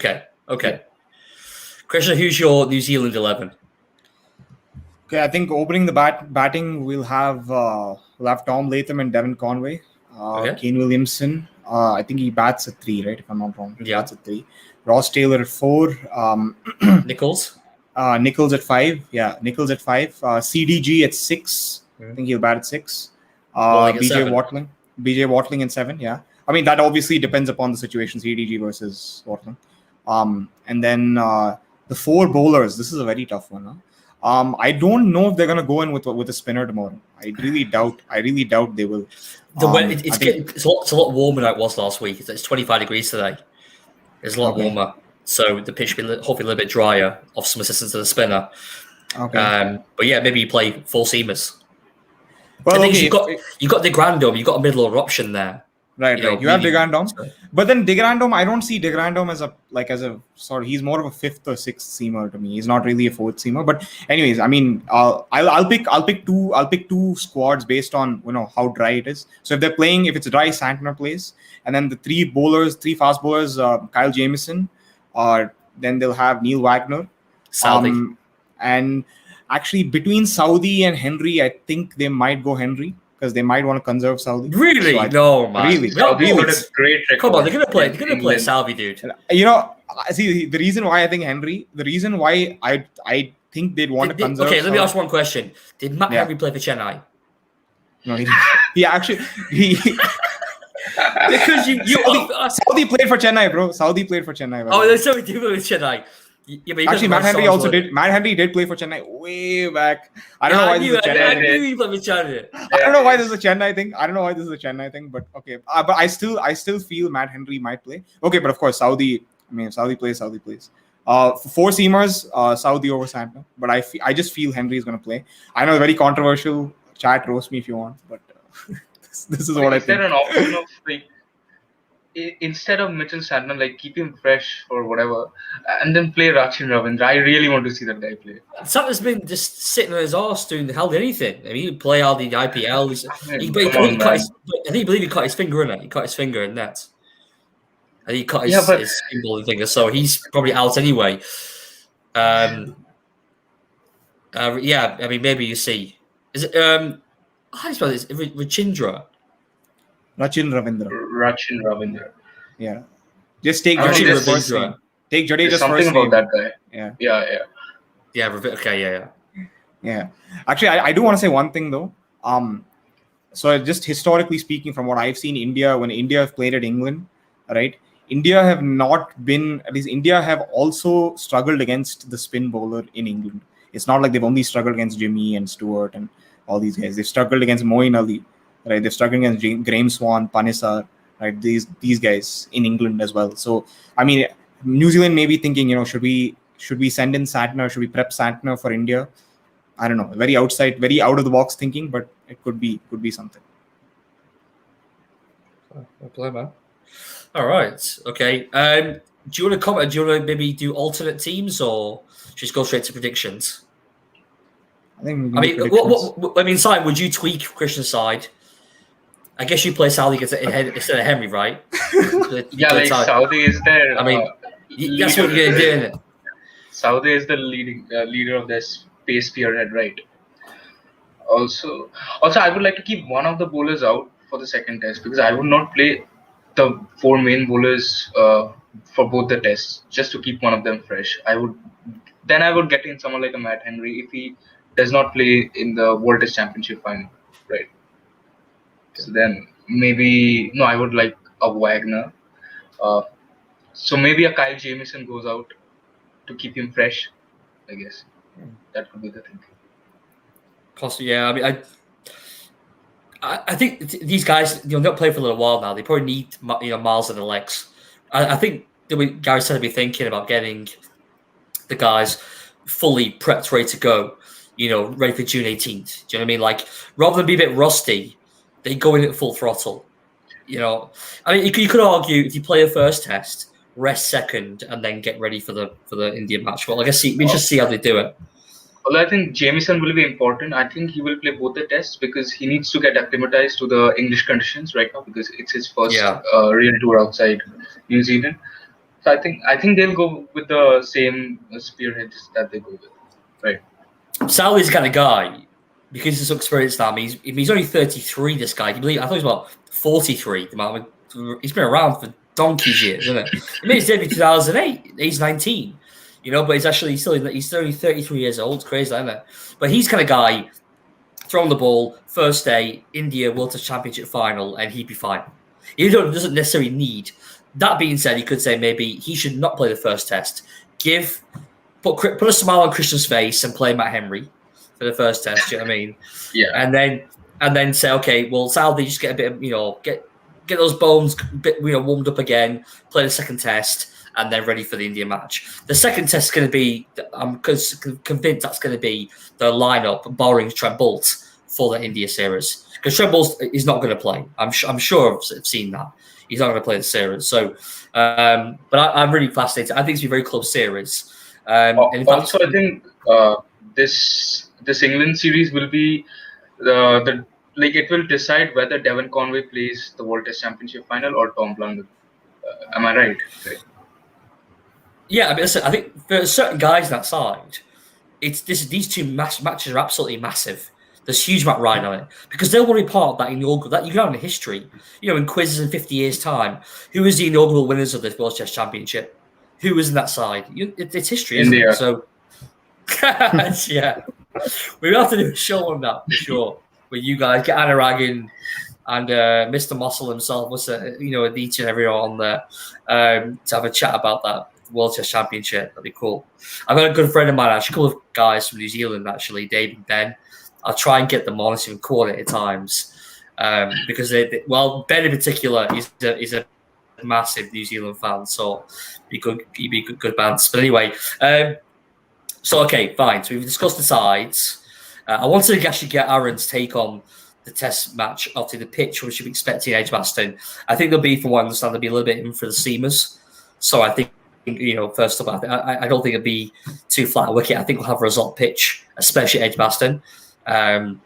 Okay. Krishna, who's your New Zealand 11?
Okay, I think opening the batting we'll have Tom Latham and Devon Conway. Kane Williamson. I think he bats at 3, right? If I'm not wrong. He bats at 3. Ross Taylor at 4.
Nichols.
Nichols at 5. Yeah, Nichols at 5. CDG at 6. I think he'll bat at 6. BJ Watling at 7. Yeah. I mean, that obviously depends upon the situation, CDG versus Watling. And then the 4 bowlers. This is a very tough one. Huh? I don't know if they're going to go in with a spinner tomorrow. I really doubt they will.
It's a lot warmer than it was last week. It's 25 degrees today. It's a lot warmer. So the pitch will be hopefully a little bit drier, off some assistance to the spinner. Okay. But yeah, maybe you play 4 seamers. Well, you've got De Grandhomme, you've got a middle order option there.
Right. You have De Grandhomme, but then De Grandhomme, I don't see De Grandhomme as a he's more of a 5th or 6th seamer to me. He's not really a 4th seamer. But anyways, I mean, I'll pick two squads based on how dry it is. So if it's dry, Santner plays, and then the 3 fast bowlers, Kyle Jamieson, then they'll have Neil Wagner,
Southey.
And Actually, between Saudi and Henry, I think they might go Henry because they might want to conserve Saudi.
Really?
So
No, man.
Really?
Saudi's
Really?
got a great record.
Come on, they're gonna play.
in
They're gonna play
England.
Salvi, dude.
You know, see the reason why I think Henry, the reason why I think they'd want to conserve.
Okay, let me
Saudi-
ask one question. Did Matt
Yeah.
Henry play for Chennai?
No, he actually he
Because
Saudi played for Chennai, bro. Saudi played for Chennai. by the way.
Oh, that's so ridiculous with Chennai. Yeah, but he
Actually,
doesn't
Matt
play
Henry
songs,
also
though.
did. Matt Henry did play for Chennai way back. I don't know why this is a
I
Chennai thing.
knew he played for Chennai.
I don't know why this is a Chennai thing. I don't know why this is a Chennai thing, but okay. But I still feel Matt Henry might play. Okay, but of course Saudi. I mean, if Saudi plays. For four seamers, Saudi over Santner. But I just feel Henry is going to play. I know, very controversial. Chat, roast me if you want, but this is what I
Is there
think.
an option of like instead of Mitchell Santner, like keep him fresh for whatever, and then play Rachin Ravindra? I really want to see that guy play.
Santner's been just sitting on his arse doing hardly anything. I mean, he play all the IPL. I believe he cut his finger in it. He cut his finger in that. And he cut his finger finger, so he's probably out anyway. Yeah, I mean, maybe you see. Is it how do you spell this? Rachindra.
Rachin Ravindra.
Rachin Ravindra.
Yeah, just take
I don't know,
Jadeja's
there's
first name. Take
There's
Jadeja's
something
first
about
name.
that guy.
Yeah.
Yeah.
Okay, yeah.
Yeah. Actually, I do want to say one thing though. So just historically speaking, from what I've seen, when India have played at England, right? India have not been, at least India have also struggled against the spin bowler in England. It's not like they've only struggled against Jimmy and Stewart and all these guys. They've struggled against Moeen Ali, right? They've struggled against Graham Swan, Panesar, right? These to in England as well. So, I mean, New Zealand may be thinking, should we send in Santner? Should we prep Santner for India? I don't know. Very out of the box thinking, but it could be something.
No problemo. All right. Okay. Do you want to comment? Do you want to maybe do alternate teams or just go straight to predictions?
I think.
Simon, would you tweak Christian's side? I guess you play Saudi instead of Henry, right?
Yeah, like Saudi is there.
I mean, that's what you're going to do, isn't it?
Saudi is the leader of this pace spearhead, right? Also, I would like to keep one of the bowlers out for the second test because I would not play the four main bowlers for both the tests just to keep one of them fresh. I would get in someone like a Matt Henry if he does not play in the World Test Championship final, right? So then I would like a Wagner. So maybe a Kyle Jamieson goes out to keep him fresh, I guess. That could be the thing.
Yeah, I mean, I think these guys, they'll play for a little while now. They probably need, miles in the legs. I think Gary said to be thinking about getting the guys fully prepped, ready to go, ready for June 18th. Do you know what I mean? Like, rather than be a bit rusty, they go in at full throttle. I mean, you could argue if you play a first test, rest second, and then get ready for the Indian match. Well, I guess we just see how they do it.
Although I think Jamieson will be important. I think he will play both the tests because he needs to get acclimatized to the English conditions right now because it's his first real tour outside New Zealand. So I think they'll go with the same spearheads that they go with, right?
Sally's the kind of guy because he's so experienced now. I mean, he's only 33. This guy, I thought he was about 43. He's been around for donkey's years, isn't it? He made his debut in 2008. He's 19. But he's only 33 years old. It's crazy, isn't it? But he's kind of guy throwing the ball first day, India World Test Championship final, and he'd be fine. He doesn't necessarily need. That being said, he could say maybe he should not play the first test. Put a smile on Christian's face and play Matt Henry for the first test. Do you know what I mean?
Yeah.
And then say, okay, well, Saudi just get a bit of get those bones a bit warmed up again. Play the second test. And then ready for the India match. The second test is going to be, I'm convinced that's going to be the lineup barring Trent Boult for the India series. Because Trent Boult is not going to play. I'm sure I've seen that. He's not going to play the series. So, but I'm really fascinated. I think it's going to be a very close series.
I think this England series will be it will decide whether Devon Conway plays the World Test Championship final or Tom Blundell. Am I right?
Yeah, I mean, listen, I think for certain guys on that side, these two matches are absolutely massive. There's huge amount riding on it because they'll want to be part of that inaugural. That you can have in history, in quizzes in 50 years' time. Who is the inaugural winners of this World Chess Championship? Who was in that side? It's history, isn't
India.
it? So, yeah, we'll have to do a show on that for sure. Where you guys get Anurag in and Mr. Mossel himself was, each and everyone on there to have a chat about that World Chess Championship. That'd be cool. I've got a good friend of mine, actually, a couple of guys from New Zealand, actually, Dave and Ben. I'll try and get them on some quality at times because Ben in particular is a massive New Zealand fan, so he'd be good bands. But anyway, okay, fine. So we've discussed the sides. I wanted to actually get Aaron's take on the test match after the pitch, which we're expecting in Edgbaston. I think there'll be, from what I understand, there'll be a little bit in for the seamers. So I think, first of all, I don't think it'll be too flat a wicket. I think we'll have a result pitch, especially at Edgbaston. That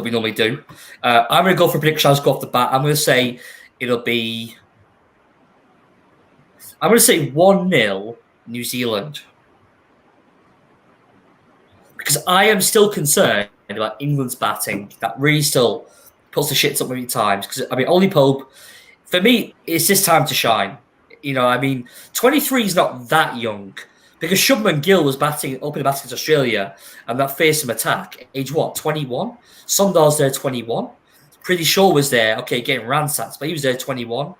we normally do. I'm going to go for a prediction. I'll just go off the bat. I'm going to say it'll be. I'm going to say 1-0 New Zealand because I am still concerned about England's batting. That really still puts the shits up many times. Because Ollie Pope, for me, it's this time to shine. 23 is not that young. Because Shubman Gill was opening batting against Australia, and that fearsome attack, age 21? Sundar's there 21. Pretty Shaw was there, getting ransacked, but he was there 21.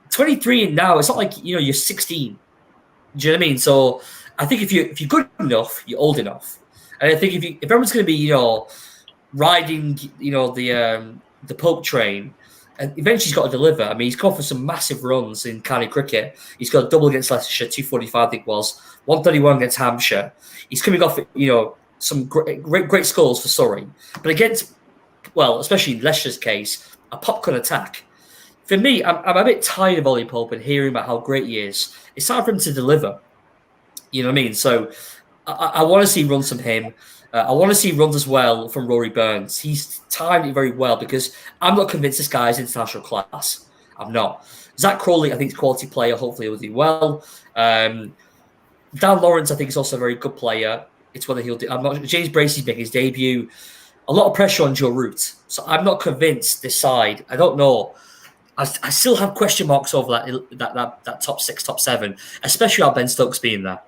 23 and now, it's not like, you're 16. Do you know what I mean? So I think if you're good enough, you're old enough. And I think if everyone's going to be, riding, the Pope train, and eventually he's got to deliver. He's gone for some massive runs in county cricket. He's got a double against Leicestershire, 245 I think it was, 131 against Hampshire. He's coming off, some great scores for Surrey. But against, especially in Leicester's case, a popcorn attack. For me, I'm a bit tired of Ollie Pope and hearing about how great he is. It's time for him to deliver. You know what I mean? So I want to see runs from him. I want to see runs as well from Rory Burns. He's timed it very well because I'm not convinced this guy is international class. I'm not. Zach Crawley, I think, is a quality player. Hopefully, he'll do well. Dan Lawrence, I think, is also a very good player. It's whether he'll do. James Bracey's making his debut. A lot of pressure on Joe Root. So I'm not convinced this side. I don't know. I still have question marks over that top 6, top 7, especially our Ben Stokes being there.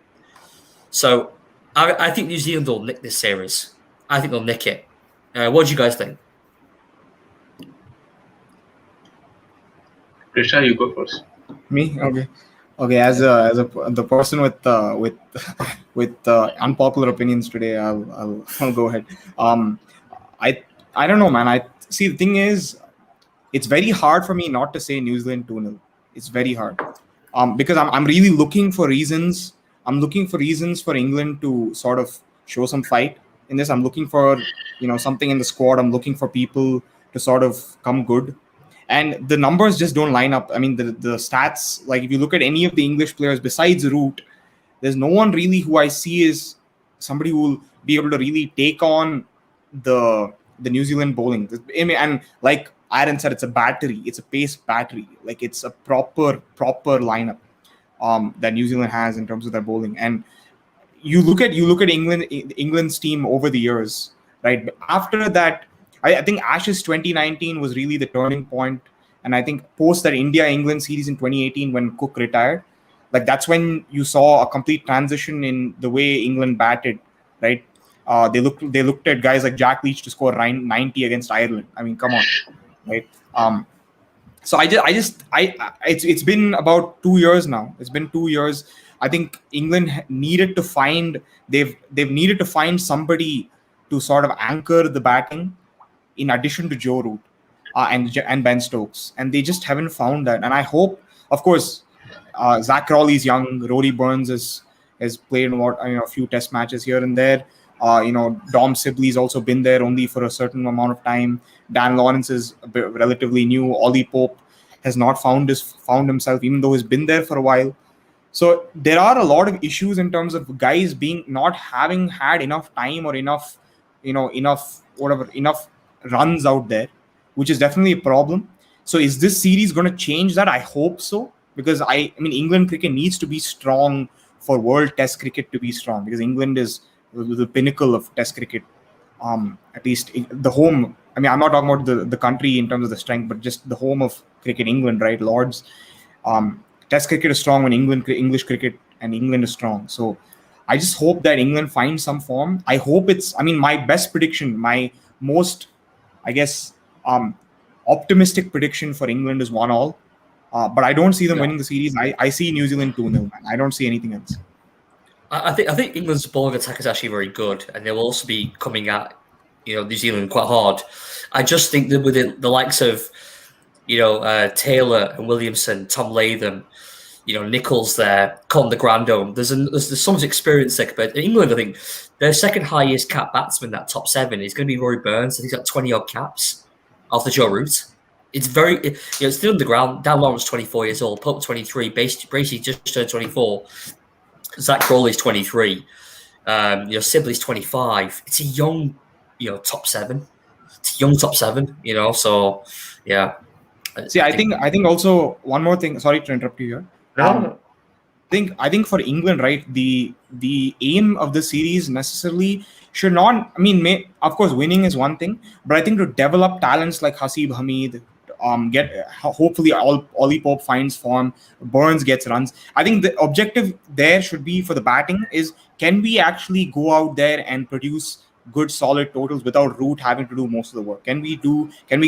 So I think New Zealand will nick this series. I think they'll nick it. What do you guys think?
Krishna, you go first.
Me? Okay. As the person with unpopular opinions today, I'll go ahead. I don't know, man. I see. The thing is, it's very hard for me not to say New Zealand 2-0. It's very hard. Because I'm really looking for reasons. I'm looking for reasons for England to sort of show some fight in this. I'm looking for, something in the squad. I'm looking for people to sort of come good. And the numbers just don't line up. The stats, like if you look at any of the English players besides Root, there's no one really who I see is somebody who will be able to really take on the New Zealand bowling. And like Aaron said, it's a battery. It's a pace battery. Like it's a proper lineup that New Zealand has in terms of their bowling. And you look at England's team over the years, right? But after that, I think Ashes 2019 was really the turning point. And I think post that India-England series in 2018 when Cook retired, like that's when you saw a complete transition in the way England batted, right? They looked at guys like Jack Leach to score 90 against Ireland. Come on, right? So it's been about 2 years now. It's been 2 years. I think England needed to find they've needed to find somebody to sort of anchor the batting in addition to Joe Root and Ben Stokes, and they just haven't found that. And I hope, of course, Zach Crawley's young. Rory Burns has played a few Test matches here and there. Dom Sibley's also been there only for a certain amount of time. Dan Lawrence is relatively new. Ollie Pope has not found himself, even though he's been there for a while. So there are a lot of issues in terms of guys not having had enough time or enough runs out there, which is definitely a problem. So is this series going to change that? I hope so, because England cricket needs to be strong for World Test cricket to be strong, because England is the pinnacle of Test cricket. At least the home. I mean, I'm not talking about the country in terms of the strength, but just the home of cricket, England, right? Lords. Test cricket is strong when English cricket and England is strong. So I just hope that England finds some form. I hope my best prediction, my most, I guess, optimistic prediction for England is 1-1. But I don't see them winning the series. I see New Zealand 2-0, man. I don't see anything else.
I think England's bowling attack is actually very good, and they'll also be coming at New Zealand quite hard. I just think that with the likes of Taylor and Williamson, Tom Latham, Nichols there, Colin de Grandhomme, there's so much experience there. But England, I think their second highest cap batsman, that top 7, is going to be Rory Burns. I think he's got 20 odd caps after Joe Root. It's it's still on the ground. Dan Lawrence, 24 years old, Pope 23, Bracey just turned 24. Zach Crawley's 23. Sibley's 25. It's a young, top 7. It's a young top 7. So yeah.
See, I think also one more thing. Sorry to interrupt you here. I think for England, right, the aim of the series necessarily should not. I mean, of course, winning is one thing, but I think to develop talents like Hasib Hamid, hopefully Ollie Pope finds form, Burns gets runs. I think the objective there should be for the batting is, can we actually go out there and produce good solid totals without Root having to do most of the work? Can we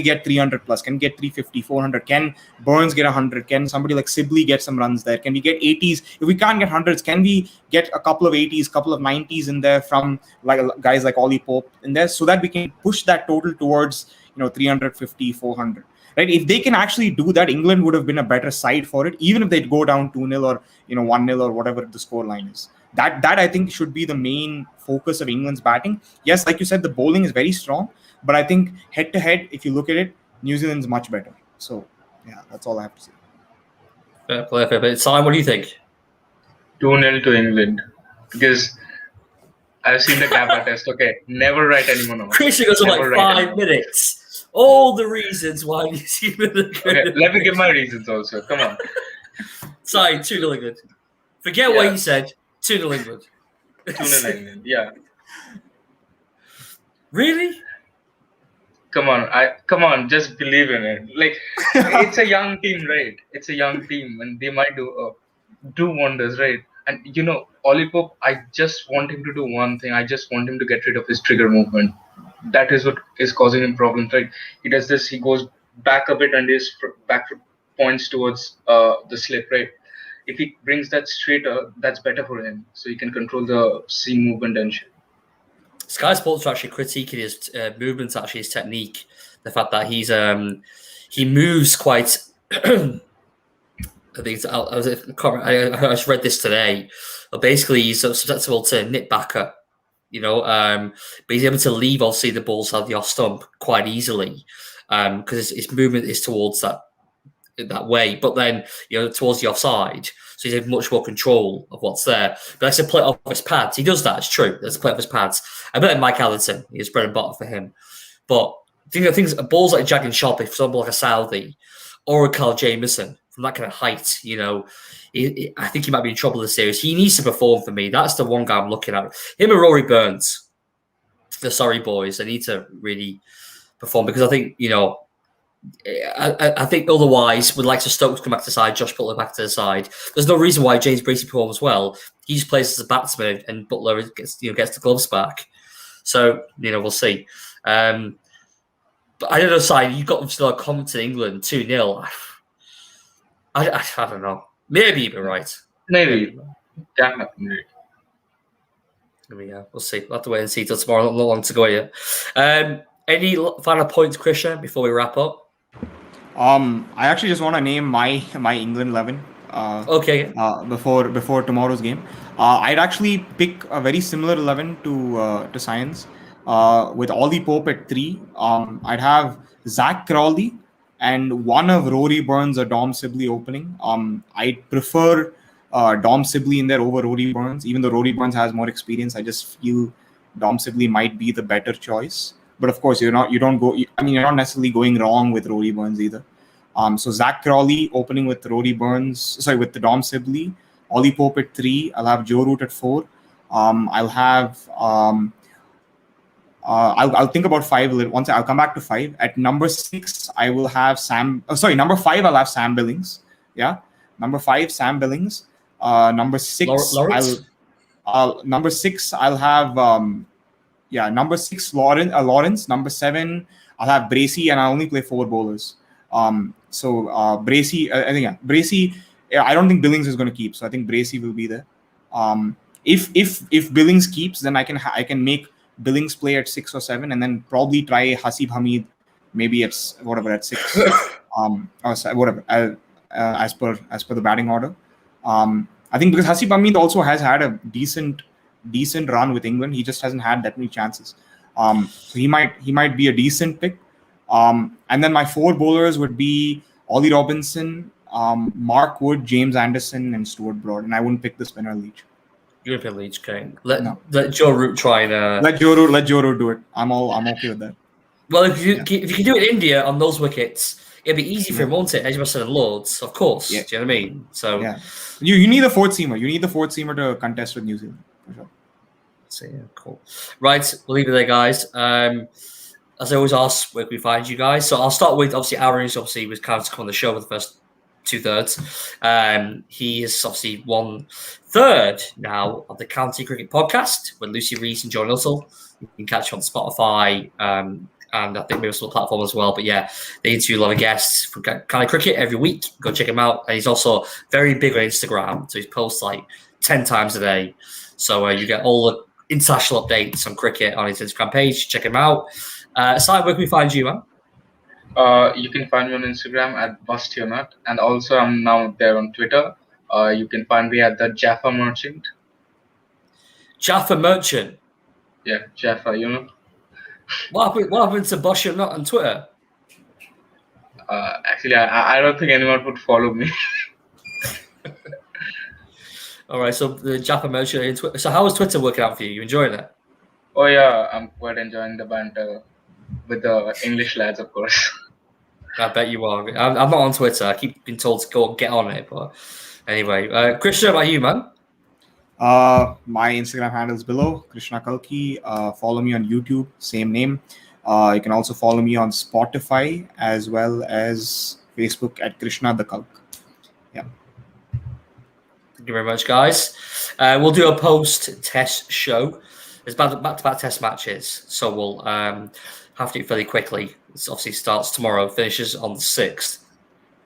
get 300 plus? Can we get 350, 400? Can Burns get 100? Can somebody like Sibley get some runs there? Can we get 80s? If we can't get hundreds, can we get a couple of 80s, couple of 90s in there from like guys like Ollie Pope in there, so that we can push that total towards 350, 400? Right? If they can actually do that, England would have been a better side for it, even if they'd go down 2-0 or 1-0 or whatever the score line is. That I think should be the main focus of England's batting. Yes, like you said, the bowling is very strong, but I think head to head, if you look at it, New Zealand's much better. So yeah, that's all I have to say.
Fair play. But Simon, what do you think?
2-0 to England, because I've seen the Kappa test. Okay, never write anyone off.
Christian goes on like 5 minutes. All the reasons why New Zealand are good.
Okay, let me give my reasons also. Come on.
Sorry, 2-0 England. Forget what you said. 2-0 England.
2-0 England. Yeah.
Really?
Come on, just believe in it. Like, it's a young team, right? It's a young team, and they might do wonders, right? And Ollie Pope, I just want him to do one thing. I just want him to get rid of his trigger movement. That is what is causing him problems, right? He does this. He goes back a bit and his back points towards the slip, right? If he brings that straighter, that's better for him. So he can control the seam movement and shit.
Sky Sports are actually critiquing his movements, actually his technique. The fact that he moves quite. I think I just read this today. But basically, he's susceptible to nip backer. But he's able to leave, obviously, the balls out the off stump quite easily because his movement is towards that way. But then, towards the offside, so he's had much more control of what's there. But that's a play off his pads. He does that. It's true. That's a play off his pads. I bet Mike Allerton is bread and butter for him. But things balls like Jagan Shop, for example, like a Southey or a Carl Jameson from that kind of height, I think he might be in trouble this series. He needs to perform for me. That's the one guy I'm looking at. Him and Rory Burns, the Surrey boys, they need to really perform because I think, I think otherwise, with likes of Stokes come back to the side, Josh Butler back to the side, there's no reason why James Bracey performs well. He just plays as a batsman and Butler gets the gloves back. So, we'll see. But I don't know, Si, you've got still a comment in England, 2-0. I don't know. Maybe you've been right.
Maybe. Yeah.
We'll see. We'll have to wait and see till tomorrow. Not long to go yet. Any final points, Christian, before we wrap up?
I actually just want to name my England 11.
Okay.
Before tomorrow's game, I'd actually pick a very similar 11 to Science. With Ollie Pope at 3. I'd have Zach Crawley and one of Rory Burns or Dom Sibley opening. I'd prefer Dom Sibley in there over Rory Burns, even though Rory Burns has more experience. I just feel Dom Sibley might be the better choice. But of course, you're not necessarily going wrong with Rory Burns either. So Zach Crawley opening with the Dom Sibley, Ollie Pope at 3. I'll have Joe Root at 4. I'll have I'll think about 5 a little. Once I'll come back to 5. At number 6, I will have number 5, I'll have Sam Billings. Yeah, number 5, Sam Billings. Number 6,
Lawrence?
number 6, I'll have number 6, Lawrence. Number 7, I'll have Bracey, and I only play 4 bowlers. Bracey, I think Bracey. I don't think Billings is going to keep, so I think Bracey will be there. If Billings keeps, then I can make Billings play at 6 or 7, and then probably try Hasib Hamid, maybe at 6, or whatever, as per the batting order. I think because Hasib Hamid also has had a decent run with England, he just hasn't had that many chances. So he might be a decent pick. And then my 4 bowlers would be Ollie Robinson, Mark Wood, James Anderson, and Stuart Broad. And I wouldn't pick the spinner Leach.
You would pick Leach, okay? Let Joe Root try and
let Joe Root do it. I'm okay with that.
Well, if you can do it in India on those wickets, it'd be easy for him, won't it? Edgbaston and Lords, of course. Yeah. Do you know what I mean? So
yeah, you need a 4th seamer. You need the 4th seamer to contest with New Zealand for sure.
So yeah, cool. Right, we'll leave it there, guys. As I always ask, where can we find you guys? So I'll start with obviously Aaron, who obviously was kind of on the show for the first 2/3. He is obviously 1/3 now of the County Cricket Podcast with Lucy Reese and Joe Nuttall. You can catch him on Spotify and I think maybe some platform as well. But yeah, they interview a lot of guests from County Cricket every week. Go check him out. And he's also very big on Instagram, so he posts like 10 times a day. So you get all the international updates on cricket on his Instagram page. Check him out. Sai, where can we find you, man?
You can find me on Instagram at BustYourNut, and also I'm now there on Twitter. You can find me at the Jaffa Merchant.
Jaffa Merchant.
Yeah, Jaffa. You know.
What happened to BustYourNut on Twitter?
Actually, I don't think anyone would follow me.
All right, so the Jaffa Merchant in Twitter. So how is Twitter working out for you? You enjoying it?
Oh yeah, I'm quite enjoying the banter with the English lads, of course.
I bet you are. I'm not on Twitter. I keep being told to go and get on it. But anyway, Krishna, how about you, man?
My Instagram handle is below, Krishna Kalki. Follow me on YouTube, same name. You can also follow me on Spotify as well as Facebook at Krishna the Kalk. Yeah.
Thank you very much, guys. We'll do a post-test show. There's back-to-back test matches, so we'll have to do it fairly quickly. It obviously starts tomorrow, finishes on the 6th.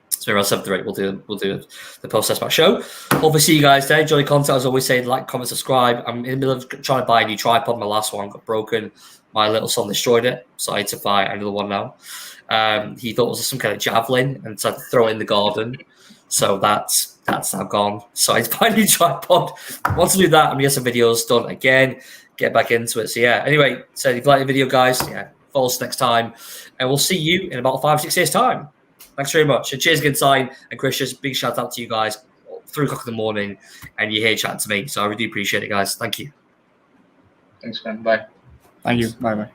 So around 7th or 8th, we'll do the post-test match show. Hopefully see you guys there. Enjoy the content. As always say, like, comment, subscribe. I'm in the middle of trying to buy a new tripod. My last one got broken. My little son destroyed it, so I had to buy another one now. He thought it was some kind of javelin and decided to throw it in the garden. So that's now gone. So I had to buy a new tripod. Want to do that? I'm going to get some videos done again. Get back into it. So yeah, anyway, so if you like the video, guys, yeah, follow us next time. And we'll see you in about 5 or 6 days' time. Thanks very much. And cheers again, Sign and Christian. Big shout out to you guys. 3 o'clock in the morning, and you're here chatting to me. So I really appreciate it, guys. Thank you.
Thanks, man. Bye.
Thank you. Bye-bye.